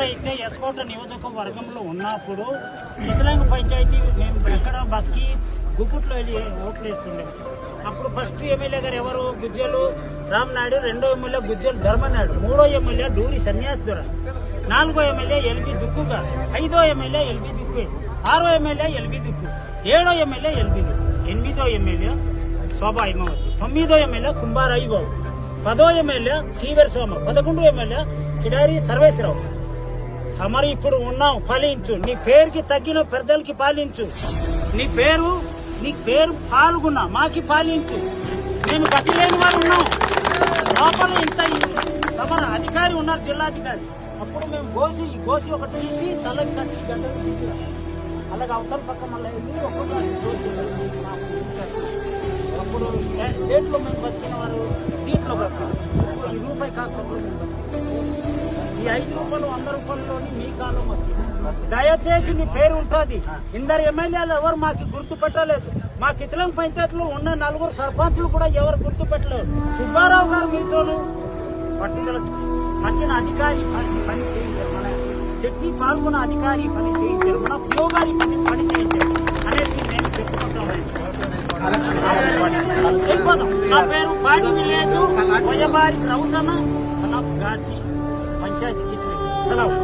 అయితే ఎస్కోట నియోజకవర్గంలో ఉన్నప్పుడు చిత్రలంగ పంచాయతీ మేము ఎక్కడ బస్కి గుప్పుట్లో వెళ్ళి ఓట్లు వేస్తుండే. అప్పుడు ఫస్ట్ ఎమ్మెల్యే గారు ఎవరు? గుజ్జలు రామనాయుడు, రెండో ఎమ్మెల్యే గుజ్జలు ధర్మనాయుడు, మూడో ఎమ్మెల్యే డూరి సన్యాసిధుర, నాలుగో ఎమ్మెల్యే ఎల్బి దుక్కు గారు, ఐదో ఎమ్మెల్యే ఎల్బి దుక్కు, ఆరో ఎమ్మెల్యే ఎల్బి దుక్కు, ఏడో ఎమ్మెల్యే ఎల్బి దుక్కు, ఎనిమిదో ఎమ్మెల్యే శోభా హిమవతి, తొమ్మిదో ఎమ్మెల్యే కుంభారాయి బాబు, పదో ఎమ్మెల్యే శ్రీవర్ సోమ, 11 ఎమ్మెల్యే కిడారి సర్వేశ్వరరావు. మరి ఇప్పుడు ఉన్నావు, పాలించు. నీ పేరుకి తగ్గిన పెద్దలకి పాలించు. నీ పేరు పాల్గొన్నా మాకి పాలించు. మేము గతి లేని వారు ఉన్నాం. లోపల ఇంత అధికారి ఉన్నారు, జిల్లాధికారి. అప్పుడు మేము గోసి ఒకటి తీసి తలకి కట్టి గంటలు తీసినాం. అలాగే అవతల పక్క మళ్ళీ వెళ్ళి ఒక్కొక్క గోసి అప్పుడు డేట్లో మేము బతికిన వారు దీంట్లో బతుకుతాం. ఈ రూపాయి కాకపోతే మేము బతుకుతాం. ఈ 5 రూపాయలు 100 రూపాయలలోని మీ కాలం వచ్చింది. దయచేసి నీ పేరు ఉంటుంది. ఇందరు ఎమ్మెల్యేలు ఎవరు మాకు గుర్తుపెట్టలేదు. మా చిత్రలంగ పంచాయతీలో ఉన్న 4 సర్పంచులు కూడా ఎవరు గుర్తుపెట్టలేదు. సుబ్బారావు గారు మీతోనూ పట్టుదల వచ్చిన అధికారి పని చేయించారు, మన శక్తి పాల్గొన్న అధికారి పని చేయించారు, మన ఉపయోగారి పని చేయించారు అనేసి నేను చెప్పుకుంటాను. నా పేరు పాడి విలేజ్, బోయబారి రౌతన, సనఫ్ గాసి, పంచాయతీ కిచ్చి సెలవు.